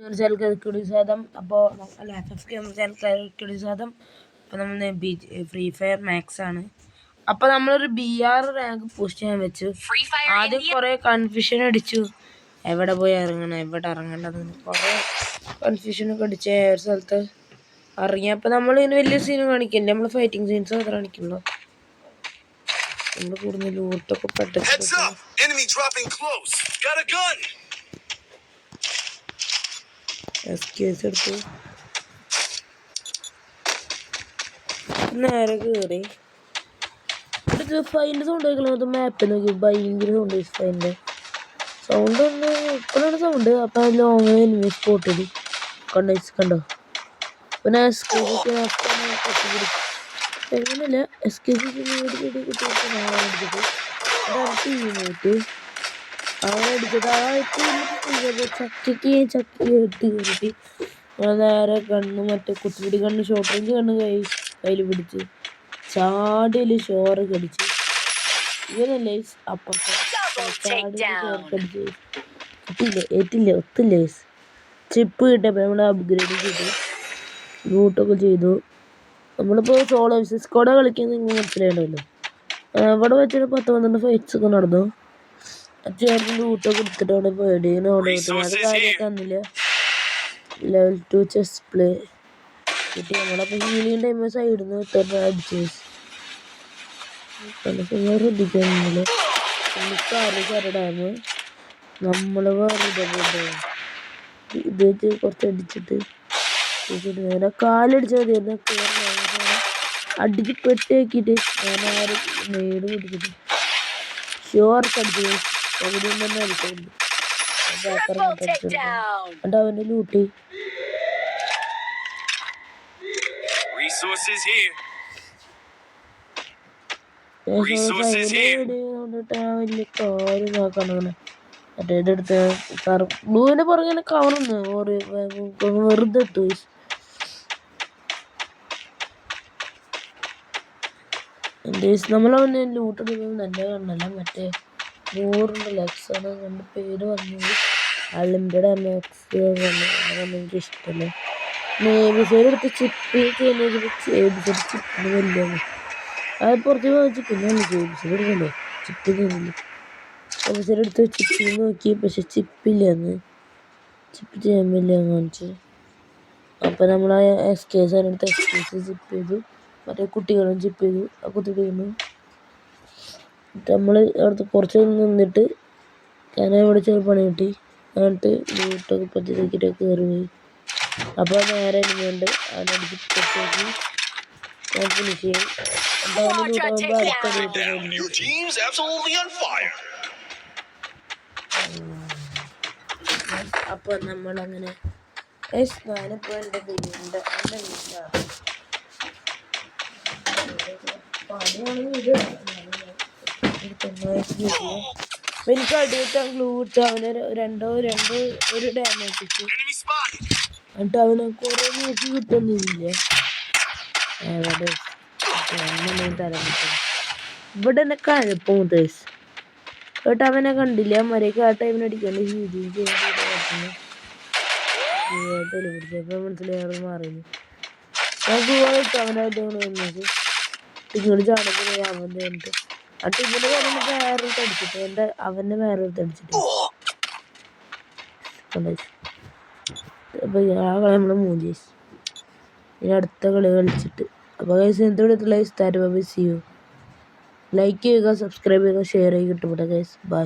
സ്വാഗതം. അപ്പോൾ അല്ല FFK സ്വാഗതം. അപ്പോൾ നമ്മൾ ഫ്രീ ഫയർ മാക്സ് ആണ്. അപ്പോൾ നമ്മളൊരു BR റാങ്ക് പോസ്റ്റ് ചെയ്യാൻ വെച്ചു. ആദ്യം കുറേ കൺഫ്യൂഷൻ അടിച്ചു, എവിടെ പോയി ഇറങ്ങണം, എവിടെ ഇറങ്ങേണ്ടതെന്ന് കുറേ കൺഫ്യൂഷനൊക്കെ അടിച്ച ഒരു സ്ഥലത്ത് ഇറങ്ങിയപ്പോൾ നമ്മൾ ഇതിന് വലിയ സീനും കാണിക്കില്ല, നമ്മൾ ഫൈറ്റിംഗ് സീൻസ് മാത്രം കാണിക്കുള്ളൂ. നമ്മൾ കൂടുതൽ ലൂട്ടൊക്കെ പെട്ടെന്ന് എടുത്ത് നേരെ കയറി. അടുത്ത് ഫൈൻ്റെ സൗണ്ട് കേൾക്കണം. അത് മാപ്പിൽ നോക്കി ഭയങ്കര സൗണ്ട്. ഫൈൻ്റെ സൗണ്ട് ഒന്ന് ഇപ്പോഴാണ് സൗണ്ട്. അപ്പം ലോങ് എനിമി സ്പോട്ട് ചെയ്തു. കണ്ടോ പിന്നെ എങ്ങനെയല്ല ടീമായിട്ട് ചക്കി നേരെ കണ്ണ് മറ്റേ കുത്തിപ്പിടി കണ്ണ് ഷോർട്ട് റേഞ്ച് കണ്ണ് കയ്യിൽ പിടിച്ച് ചാടിയിൽ ഷോറ് കടിച്ച് ഇവനല്ലേ അപ്പുറത്തെ കടിച്ച് ഏറ്റില്ല ഒത്തില്ല. ചിപ്പ് കിട്ടിയപ്പോൾ നമ്മൾ അപ്ഗ്രേഡ് ചെയ്തു, ലൂട്ടൊക്കെ ചെയ്തു. നമ്മളിപ്പോൾ സോളോ സ്ക്വാഡ് കളിക്കുന്നത് നിങ്ങൾ മനസ്സിലായിട്ടുണ്ടല്ലോ. ഇവിടെ വെച്ചിട്ട് 10-12 ഫൈറ്റ്സ് ഒക്കെ നടന്നു. അത്യാവശ്യം ലൂട്ടൊക്കെ എടുത്തിട്ട് അവിടെ പേടിയാണ്. അവിടെ അത് കാര്യമൊക്കെ തന്നില്ല. ലെവൽ 2 ചെസ് പ്ലേ കിട്ടി. നമ്മളപ്പോൾ ഹീലിംഗ് ടൈം സൈഡിൽ നിന്ന് അടിച്ചു ശ്രദ്ധിക്കുന്നില്ല. ഡാം നമ്മൾ വേറെ ഇത് വെച്ച് കുറച്ച് അടിച്ചിട്ട് നേരെ കാലടിച്ചാൽ മതി. അടിച്ച് പെട്ടിയാക്കിയിട്ട് ഞാൻ ആരും നേട് പിടിച്ചിട്ട് ഷോർക്ക് അടിച്ചു. അവിടെ തന്നെ അടിച്ചിട്ടുണ്ട്. എന്നിട്ട് അവൻ്റെ ലൂട്ടി വലിയ കാര്യം നോക്കാണ്. മറ്റേ ഇതെടുത്ത് ബ്ലൂവിൻ്റെ പുറകെ കവറുന്നു വെറുതെ ഇട്ടു. നമ്മളവന് ലൂട്ടെടുക്കുന്നത് നല്ല കണ്ണല്ല. മറ്റേ 100 ലക്സാണ് എൻ്റെ പേര് വന്നത്. അൺലിമിറ്റഡ് അതൊന്നും എനിക്ക് ഇഷ്ടമല്ല. എബിസൈഡ് എടുത്ത് ചിപ്പ് ചിപ്പിന് വലിയാണ്. അത് പുറത്ത് വാങ്ങിച്ചു. പിന്നെ എബിസൈഡ് എടുക്കണ്ടേ, ചിപ്പ് ചെയ്യുന്നില്ല. എബിസൈഡ് എടുത്ത് ചിപ്പിൽ നോക്കി, പക്ഷെ ചിപ്പില്ലാന്ന്, ചിപ്പ് ചെയ്യാൻ വലിയ കാണിച്ചു. അപ്പം നമ്മൾ ആ SKS എടുത്ത് SKS ചിപ്പ് ചെയ്തു. മറ്റേ കുട്ടികളും ചിപ്പ് ചെയ്തു. ആ കുത്തിപ്പിടിക്കുന്നു. നമ്മൾ അവിടുത്തെ കുറച്ച് നിന്നിട്ട് ഞാൻ ഇവിടെ ചെറിയ പണി കിട്ടി. എന്നിട്ട് ലൂട്ടൊക്കെ പറ്റിയിട്ട് കയറി പോയി. അപ്പോൾ നേരെ ഇനിയുണ്ട് അതിനടിച്ച് പൊട്ടേക്ക് ഞാൻ ഫിനിഷ് ചെയ്യും. അപ്പോൾ നമ്മളങ്ങനെ ഞാനിപ്പോൾ എൻ്റെ വീടിൻ്റെ എനിക്ക് അടിയിട്ടാൻ ഗ്ലൂ ഇട്ട് അവന് ഒരു ഡാമേജ് ഇട്ടു. എന്നിട്ട് അവന് കുറേ നോക്കി കിട്ടുന്നില്ല. ഇവിടെ തന്നെ കഴപ്പം ഉദ്ദേശിച്ചു കേട്ടോ. അവനെ കണ്ടില്ല. മരയ്ക്ക് ആ ടൈമിന് അടിക്കാണ്ട് പിടിച്ചപ്പോൾ മനസ്സിലായി മാറിയുന്നു. ഞാൻ ഗുവായിട്ട് അവനായിട്ട് വന്നത് ഇങ്ങോട്ട് ചാടപ്പോൾ അവൻ തന്നിട്ട് എന്നിട്ട് ഇങ്ങനെ വേറൊരു അടിച്ചിട്ട് അവൻ്റെ വേറൊരു അടിച്ചിട്ട് അപ്പോൾ ആ കളി നമ്മൾ മൂന്ന് ചേച്ചി. ഇനി അടുത്ത കളി കളിച്ചിട്ട് അപ്പോൾ ഗൈസ് എന്തുകൊണ്ടുള്ള ലൈക്ക് ചെയ്യുക, സബ്സ്ക്രൈബ് ചെയ്യുക, ഷെയർ ചെയ്യുക. കിട്ടും ഗൈസ്. ബൈ.